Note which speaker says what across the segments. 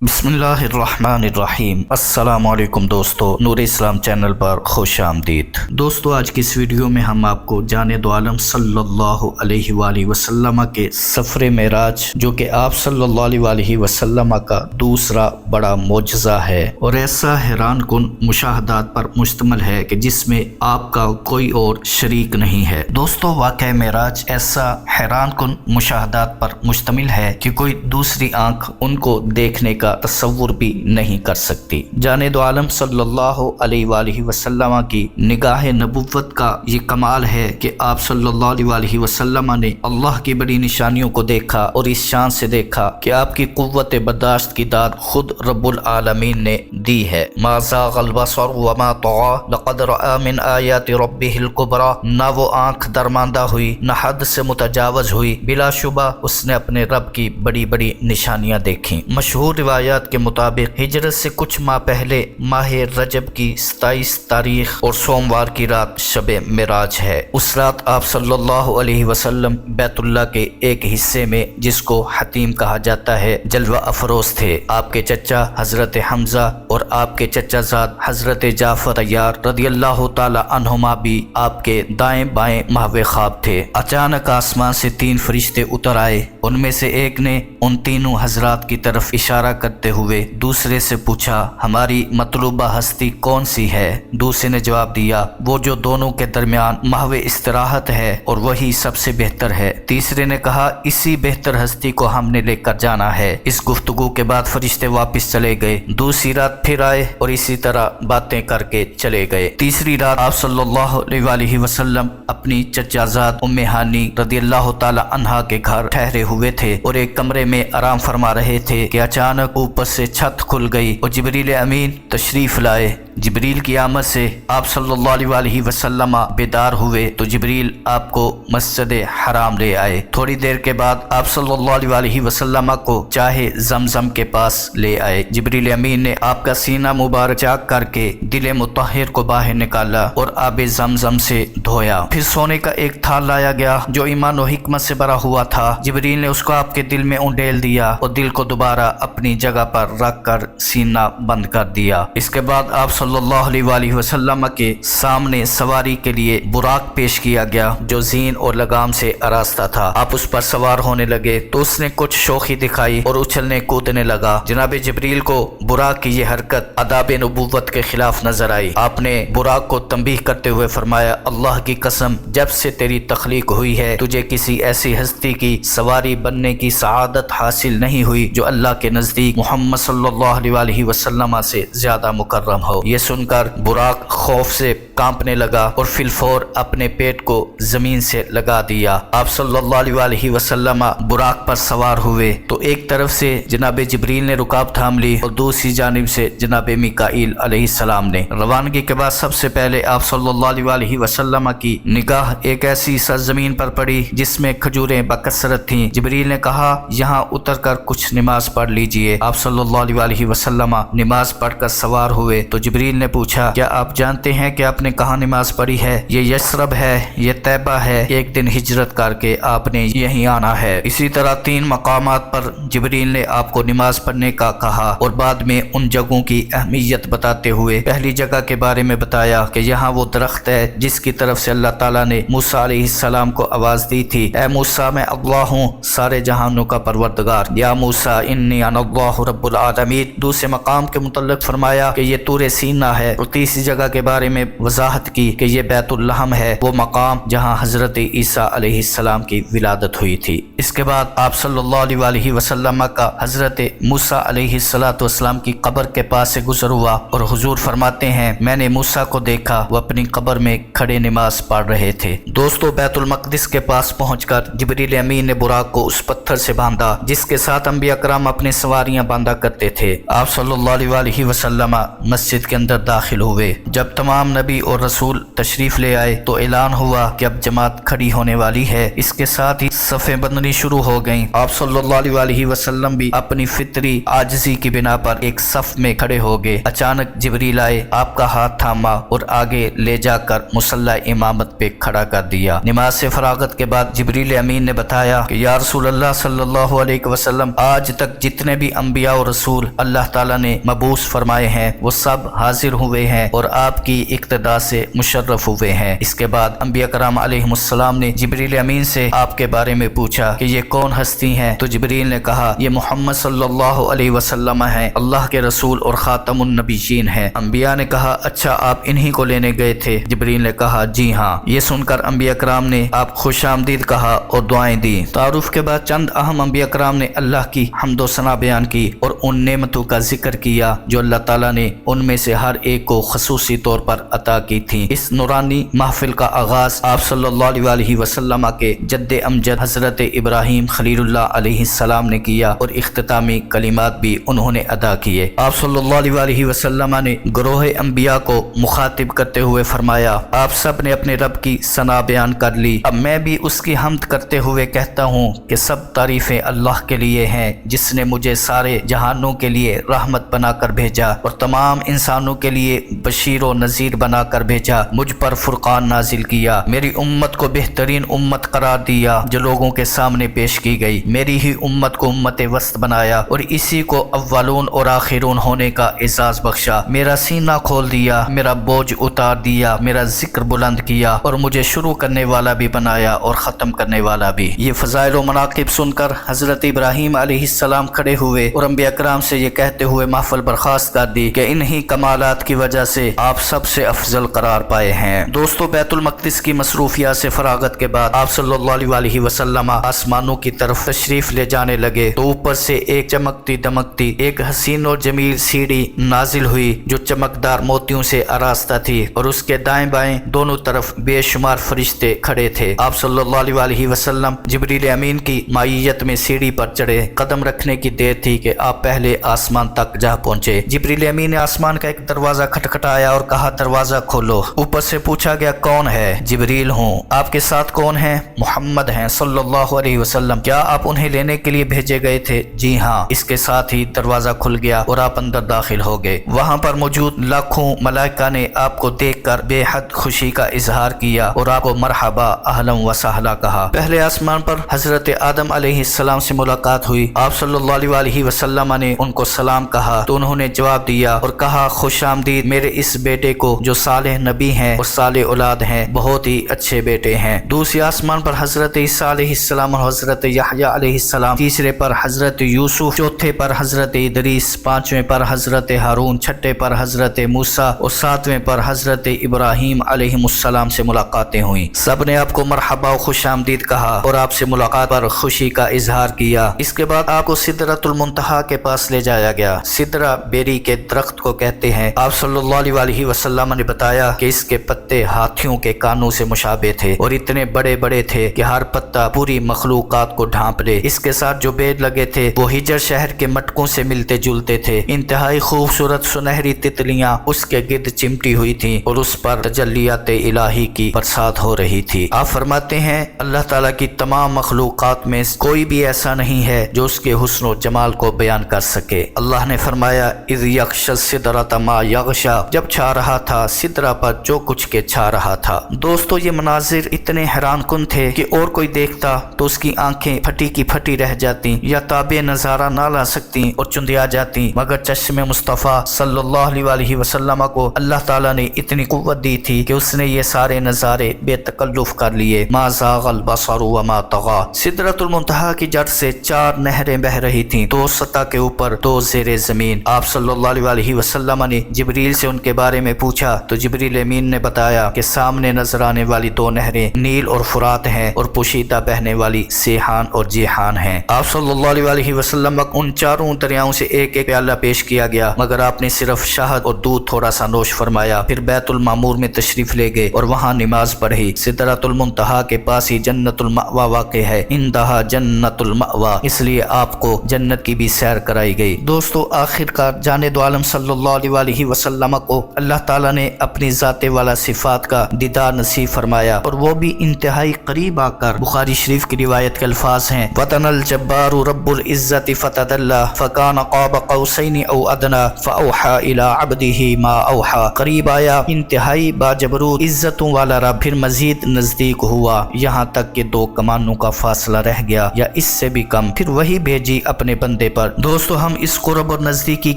Speaker 1: بسم اللہ الرحمن الرحیم۔ السلام علیکم دوستو، نور اسلام چینل پر خوش آمدید۔ دوستو آج کی اس ویڈیو میں ہم آپ کو جانے دو عالم صلی اللہ علیہ وآلہ وسلم کے سفر معراج، جو کہ آپ صلی اللہ علیہ وآلہ وسلم کا دوسرا بڑا معجزہ ہے اور ایسا حیران کن مشاہدات پر مشتمل ہے کہ جس میں آپ کا کوئی اور شریک نہیں ہے۔ دوستو واقعہ معراج ایسا حیران کن مشاہدات پر مشتمل ہے کہ کوئی دوسری آنکھ ان کو دیکھنے کا تصور بھی نہیں کر سکتی۔ جانے دو عالم صلی اللہ علیہ وآلہ وسلم کی نگاہ نبوت کا یہ کمال ہے کہ آپ صلی اللہ علیہ وآلہ وسلم نے اللہ کی بڑی نشانیوں کو دیکھا اور اس شان سے دیکھا کہ آپ کی قوت برداشت کی داد خود رب العالمین نے دی ہے۔ ما زاغ البصر وما طغى لقد رأى من آیات ربه الكبرى، نہ وہ آنکھ درماندہ ہوئی نہ حد سے متجاوز ہوئی، بلا شبہ اس نے اپنے رب کی بڑی بڑی نشانیاں دیکھیں۔ مشہور روایات کے مطابق ہجرت سے کچھ ماہ پہلے ماہ رجب کی 27 تاریخ اور سوموار کی رات شب معراج ہے۔ اس رات آپ صلی اللہ علیہ وسلم بیت اللہ کے ایک حصے میں، جس کو حتیم کہا جاتا ہے، جلوہ افروز تھے۔ آپ کے چچا حضرت حمزہ اور آپ کے چچا زاد حضرت جعفر طیار رضی اللہ تعالی عنہما بھی آپ کے دائیں بائیں محو خواب تھے۔ اچانک آسمان سے 3 فرشتے اتر آئے۔ ان میں سے ایک نے ان تینوں حضرات کی طرف اشارہ کرتے ہوئے دوسرے سے پوچھا، ہماری مطلوبہ ہستی کون سی ہے؟ دوسرے نے جواب دیا، وہ جو دونوں کے درمیان محو استراحت ہے اور وہی سب سے بہتر ہے۔ تیسرے نے کہا، اسی بہتر ہستی کو ہم نے لے کر جانا ہے۔ اس گفتگو کے بعد فرشتے واپس چلے گئے۔ دوسری رات پھر آئے اور اسی طرح باتیں کر کے چلے گئے۔ تیسری رات آپ صلی اللہ علیہ وآلہ وسلم اپنی چچا زاد ام ہانی رضی اللہ تعالی عنہا کے گھر ٹھہرے ہوئے تھے اور ایک کمرے میں آرام فرما رہے تھے کہ اچانک اوپر سے چھت کھل گئی اور جبریل امین تشریف لائے۔ جبریل کی آمد سے آپ صلی اللہ علیہ وآلہ وسلم بیدار ہوئے تو جبریل آپ کو مسجد حرام لے آئے۔ تھوڑی دیر کے بعد آپ صلی اللہ علیہ وآلہ وسلم کو چاہے زمزم کے پاس لے آئے۔ جبریل امین نے آپ کا سینہ مبارک چاک کر کے دل مطہر کو باہر نکالا اور آب زمزم سے دھویا۔ پھر سونے کا ایک تھال لایا گیا جو ایمان و حکمت سے بھرا ہوا تھا۔ جبریل نے اس کو آپ کے دل میں انڈیل دیا اور دل کو دوبارہ اپنی جگہ پر رکھ کر سینہ بند کر دیا۔ اس کے بعد آپ صلی اللہ علیہ وآلہ وسلم کے سامنے سواری کے لیے براق پیش کیا گیا جو زین اور لگام سے آراستہ تھا۔ آپ اس پر سوار ہونے لگے تو اس نے کچھ شوخی دکھائی اور اچھلنے کودنے لگا۔ جناب جبریل کو براق کی یہ حرکت آداب نبوت کے خلاف نظر آئی۔ آپ نے براق کو تنبیہ کرتے ہوئے فرمایا، اللہ کی قسم، جب سے تیری تخلیق ہوئی ہے تجھے کسی ایسی ہستی کی سواری بننے کی سعادت حاصل نہیں ہوئی جو اللہ کے نزدیک محمد صلی اللہ علیہ وآلہ وسلم سے زیادہ مکرم ہو۔ یہ سن کر براق خوف سے کانپنے لگا اور فی الفور اپنے پیٹ کو زمین سے لگا دیا۔ آپ صلی اللہ علیہ وآلہ وسلم براق پر سوار ہوئے تو ایک طرف سے جناب جبریل نے رکاب تھام لی اور دوسری جانب سے جناب میکائیل علیہ السلام نے۔ روانگی کے بعد سب سے پہلے آپ صلی اللہ علیہ وآلہ وسلم کی نگاہ ایک ایسی سرزمین پر پڑی جس میں کھجوریں بکثرت تھیں۔ جبریل نے کہا، یہاں اتر کر کچھ نماز پڑھ لیجئے۔ آپ صلی اللہ علیہ وآلہ وسلم نماز پڑھ کر سوار ہوئے تو جبریل نے پوچھا، کیا آپ جانتے ہیں کہ آپ نے کہاں نماز پڑھی ہے؟ یہ یثرب ہے، یہ طیبہ ہے، ایک دن ہجرت کر کے آپ نے یہیں آنا ہے۔ اسی طرح 3 مقامات پر جبریل نے آپ کو نماز پڑھنے کا کہا اور بعد میں ان جگہوں کی اہمیت بتاتے ہوئے پہلی جگہ کے بارے میں بتایا کہ یہاں وہ درخت ہے جس کی طرف سے اللہ تعالیٰ نے موسیٰ علیہ السلام کو آواز دی تھی، اے موسیٰ میں اللہ ہوں سارے جہانوں کا پروردگار، یا موسیٰ انی انا اللہ رب العالمین۔ دوسرے مقام کے متعلق فرمایا کہ یہ طور سینہ ہے اور تیسری جگہ کے بارے میں وضاحت کی کہ یہ بیت اللحم ہے، وہ مقام جہاں حضرت عیسیٰ علیہ السلام کی ولادت ہوئی تھی۔ اس کے بعد آپ صلی اللہ علیہ وآلہ وسلم کا حضرت موسیٰ علیہ السلام کی قبر کے پاس سے گزر ہوا اور حضور فرماتے ہیں، میں نے موسیٰ کو دیکھا، وہ اپنی قبر میں کھڑے نماز پڑھ رہے تھے۔ دوستو بیت المقدس کے پاس پہنچ کر جبریل امین نے براق کو اس پتھر سے باندھا جس کے ساتھ انبیاء کرام اپنے سواریاں باندھا کرتے تھے۔ آپ صلی اللہ علیہ وآلہ وسلم مسجد کے اندر داخل ہوئے۔ جب تمام نبی اور रसूल तशरीफ ले आए तो ऐलान हुआ कि अब जमात खड़ी होने वाली है। इसके साथ ही सफ़ें बंधनी शुरू हो गईं। आप सल्लल्लाहु अलैहि वसल्लम भी अपनी फितरी आजिज़ी की बिना पर एक सफ में खड़े हो गए। अचानक जिब्रील आए, आपका हाथ थामा और आगे ले जाकर मुसल्ला इमामत पे खड़ा कर दिया। नमाज से फरागत के बाद जिब्रील अमीन ने बताया कि या रसूल अल्लाह सल्लल्लाहु अलैहि वसल्लम, आज तक जितने भी अंबिया और रसूल अल्लाह ताला ने मबूस फरमाए हैं वो सब हाजिर हुए हैं और आपकी इक्तदा से मुशर्रफ हुए हैं। इसके बाद अंबिया कराम अलैहिमुस्सलाम ने जिब्रील अमीन से आपके बारे में पूछा कि ये कौन हस्ती हैं? तो जिब्रील ने कहा ये मोहम्मद सल्लल्लाहु अलैहि वसल्लम हैं, अल्लाह के रसूल और खातमुन नबीयीन हैं। अंबिया ने कहा अच्छा, आप इन्हीं को लेने गए थे? जिब्रील ने कहा जी हाँ। ये सुनकर अंबिया कराम ने आप खुश आमदीद कहा और दुआएं दी। तारुफ के बाद चंद अहम अंबिया कराम ने अल्लाह की हम्दो सना बयान की और उन नेमतों का जिक्र किया जो अल्लाह ताला ने उनमें से हर एक को खसूसी तौर पर अता की थी। इस नूरानी महफिल का आगाज आप सल्लल्लाहु अलैहि वसल्लम के जद्दे अमजद हजरत इब्राहीम खलीलुल्लाह अलैहिस्सलाम ने किया और इख्तितामी कलिमात भी उन्होंने अदा किए। आप सल्लल्लाहु अलैहि वसल्लम ने ग्रोह अंबिया को मुखातिब करते हुए फरमाया, आप सब ने अपने रब की सना बयान कर ली, अब मैं भी उसकी हम्द करते हुए कहता हूँ कि सब तारीफें अल्लाह के लिए हैं जिसने मुझे सारे जहानों के लिए रहमत बनाकर भेजा और तमाम इंसानों के लिए बशीर व नज़ीर बनाकर भेजा। मुझ पर फुरकान नाजिल किया, मेरी उम्मत को बेहतरीन उम्मत करार दिया जो लोगों के सामने पेश की गई। मेरी ही उम्मत को उम्मत वस्त बनाया और इसी को अव्वलून और आखिरून होने का एजाज बख्शा। मेरा सीना खोल दिया, मेरा बोझ उतार दिया, मेरा जिक्र बुलंद किया और मुझे शुरू करने वाला भी बनाया और ख़त्म करने वाला भी। ये फ़ज़ाइल व मनाक़िब सुनकर हज़रत इब्राहीम अलैहिस्सलाम खड़े हुए और अंबिया कराम से ये कहते हुए महफ़िल बर्खास्त कर दी कि इन्हीं कमालात की वजह से आप सबसे अफजल करार पाए हैं। दोस्तों, बैतुल मक़दिस की मसरूफियात से फरागत के बाद आप सल्लल्लाहु अलैहि वसल्लम आसमानों की तरफ तशरीफ ले जाने लगे तो ऊपर से एक चमकती दमकती एक हसीन और जमील सीढ़ी नाजिल हुई जो चमकदार मोतियों से आरास्ता थी और उसके दाएं बाएं दोनों तरफ बेशुमार फरिश्ते खड़े थे। आप सल्लल्लाहु अलैहि वसल्लम जिब्रील अमीन की माइयत में सीढ़ी पर चढ़े। कदम रखने की देर थी कि आप पहले आसमान तक जा पहुंचे। जिब्रील अमीन ने आसमान का एक दरवाजा खटखटाया और कहा दरवाजा खोलो। ऊपर से पूछा गया कौन है? जिब्रील हूँ। आपके साथ कौन है? मोहम्मद हैं सल्लल्लाहु अलैहि वसल्लम। क्या आप उन्हें लेने के लिए भेजे गए थे? जी हाँ। इसके साथ ही दरवाजा खुल गया और आप अंदर दाखिल हो गए। वहाँ पर मौजूद लाखों मलाइका ने आपको देखकर बेहद खुशी का इजहार किया और आपको मरहबा अहलन व सहला कहा। पहले आसमान पर हजरत आदम अलैहिस्सलाम से मुलाकात हुई। आप सल्लल्लाहु अलैहि वसल्लम ने उनको सलाम कहा तो उन्होंने जवाब दिया और कहा खुश आमदीद मेरे इस बेटे को जो सालेह नबी हैं और सालेह औलाद हैं, बहुत ही अच्छे बेटे हैं। दूसरे आसमान पर हजरत ईसा अलैहिस्सलाम और हजरत यहया अलैहिस्सलाम, तीसरे पर हजरत यूसुफ, चौथे पर हजरत इदरीस, पांचवें पर हजरत हारून, छठे पर हजरत मूसा और सातवें पर हजरत इब्राहीम अलैहिमुस्सलाम से मुलाकातें हुई। सब ने आपको मरहबा और खुश आमदीद कहा और आपसे मुलाकात पर खुशी का इजहार किया। इसके बाद आपको सिदरतुल मुंतहा के पास ले जाया गया। सिदरा बेरी के दरख्त को कहते हैं। आप सल्लल्लाहु अलैहि वसल्लम ने बताया कि इसके पत्ते हाथियों के कानों से मुशाबे थे और इतने बड़े बड़े थे कि हर पत्ता पूरी मखलूकात को ढांप ले। इसके साथ जो पेड़ लगे थे वो हिजर शहर के मटकों से मिलते जुलते थे। इंतहाई खूबसूरत सुनहरी तितलियां उसके गिर्द चिमटी हुई थी और उस पर तजल्लियात इलाही की बरसात हो रही थी। आप फरमाते हैं अल्लाह ताला की तमाम मखलूकात में कोई भी ऐसा नहीं है जो उसके हुस्न और जमाल को बयान कर सके। अल्लाह ने फरमाया इज़ यग़शा सिदरता मा यग़शा, जब छा रहा था सिदरा पर जो कुछ के छा रहा था। दोस्तों, ये मनाजिर इतने हैरान कुन थे कि और कोई देखता तो उसकी आंखें फटी की फटी रह जाती या ताबे नजारा ना ला सकती और चुंदिया जाती। मगर चश्मे मुस्तफ़ा सल्लल्लाहु अलैहि वसल्लम को अल्लाह ताला ने इतनी कुव्वत दी थी कि उसने ये सारे नज़ारे बेतकल्लुफ़ कर लिए। मा ज़ाग़ल बसरु व मा तग़ा। सिदरतुल मुंतहा की जड़ से 4 नहरें बह रही थीं, 2 सतह के ऊपर 2 ज़ेरे ज़मीन। आप सल्लल्लाहु अलैहि वसल्लम ने जिब्रील से उनके बारे में पूछा तो जिब्रील अमीन ने बताया कि सामने नजर आने वाली 2 नहरें नील और फुरात हैं और पोशीदा बहने वाली सेहान और जेहान हैं। आप सल्लल्लाहु अलैहि वसल्लम उन चारों दरियाओं से एक एक प्याला पेश किया गया मगर आपने सिर्फ शहद और दूध थोड़ा सा नोश फरमाया। फिर बैतुल मामूर में तशरीफ ले गए और वहाँ नमाज पढ़ी। सिदरतुल मुंतहा के पास ही जन्नतुल मअवा वाक़ है। इंतहा जन्नतुल मअवा, इसलिए आपको जन्नत की भी सैर कराई गई। दोस्तों, आखिरकार जाने दो आलम सल्लल्लाहु अलैहि वसल्लम को अल्लाह ताला ने अपने अपनी ज़ाते वाला सिफात का दीदार नसीब फरमाया और वो भी इंतहाई करीब आकर। बुखारी शरीफ की रिवायत के अल्फाज हैं, वतनल जब्बारु रब्बुल इज्जति फतदल्ला फकान क़ाब क़ौसैनि औ अदना फ़अौहा इला अब्दिही मा औहा। करीब आया इंतहाई बाजबरूत इज्जतों वाला रब, फिर मजीद नजदीक हुआ यहाँ तक कि 2 कमानों का फासला रह गया या इससे भी कम, फिर वही भेजी अपने बंदे पर। दोस्तों, हम इस कुर्ब और नजदीकी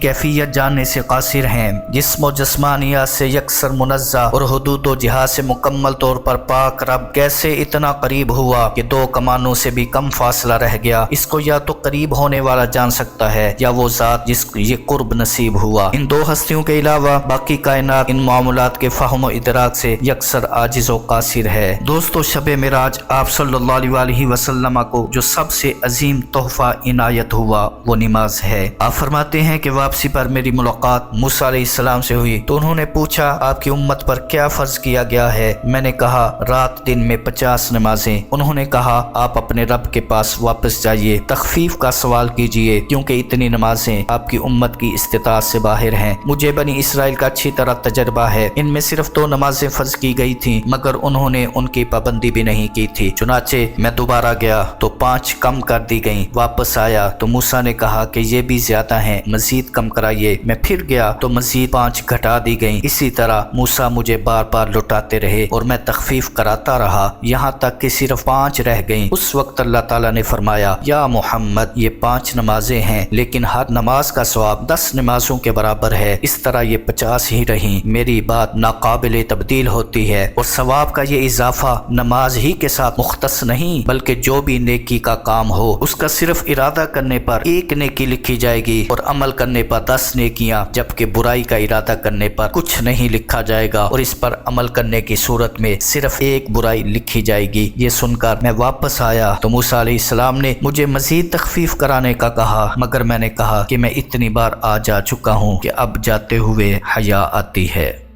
Speaker 1: कैफियत जानने से कासिर हैं। जिस्म जस्मानियात से यकसर मुनज़्ज़ा और हुदूद व जिहाद से मुकम्मल तौर पर पाक रब कैसे इतना करीब हुआ कि 2 कमानों से भी कम फासला रह गया। इसको या तो करीब होने वाला जान सकता है या वो ज़ात जिसको ये कुर्ब नसीब हुआ। इन 2 हस्तियों के अलावा बाकी कायनात इन मामूलात के फ़हम व इदराक से यकसर आजिज़ व कासिर है। दोस्तों, शब मेराज आप सल्लल्लाहु अलैहि वसल्लम को जो सबसे अजीम तोहफा इनायत हुआ वो नमाज है। आप फरमाते हैं कि वापसी पर मेरी मुलाकात मूसा अलैहिस्सलाम से हुई तो उन्होंने पूछा, आपकी उम्मत पर क्या फर्ज किया गया है? मैंने कहा, रात दिन में 50 नमाजें। उन्होंने कहा, आप अपने रब के पास वापस जाइए, तखफीफ का सवाल कीजिए क्योंकि इतनी नमाजें आपकी उम्मत की इस्तिताअत से बाहर हैं। मुझे बनी इसराइल का अच्छी तरह तजर्बा है। इनमें सिर्फ 2 नमाजें फर्ज की गई थी मगर उन्होंने उनकी पाबंदी भी नहीं की थी। चुनाचे मैं दोबारा गया तो 5 कम कर दी गईं। वापस आया तो मूसा ने कहा कि ये भी ज्यादा हैं, मजीद कम कराइए। मैं फिर गया तो मजीद 5 घटा दी गईं। इसी तरह मूसा मुझे बार बार लौटाते रहे और मैं तखफीफ कराता रहा यहाँ तक कि सिर्फ 5 रह गईं। उस वक्त अल्लाह ताला ने फरमाया, या मोहम्मद, ये 5 नमाजें हैं लेकिन हर नमाज का सवाब 10 नमाजों के बराबर है। इस तरह ये 50 ही रहीं। मेरी बात नाकाबिल तब्दील होती है और सवाब का ये इजाफा नमाज ही के साथ मुख्तस नहीं बल्कि जो भी नेकी का काम हो उसका सिर्फ इरादा करने पर 1 नेकी लिखी जाएगी और अमल करने पर 10 नेकियां, जबकि बुराई का इरादा करने पर कुछ नहीं लिखा जाएगा और इस पर अमल करने की सूरत में सिर्फ 1 बुराई लिखी जाएगी। ये सुनकर मैं वापस आया तो मूसा अलैहिस्सलाम ने मुझे मजीद तखफीफ कराने का कहा मगर मैंने कहा कि मैं इतनी बार आ जा चुका हूँ कि अब जाते हुए हया आती है।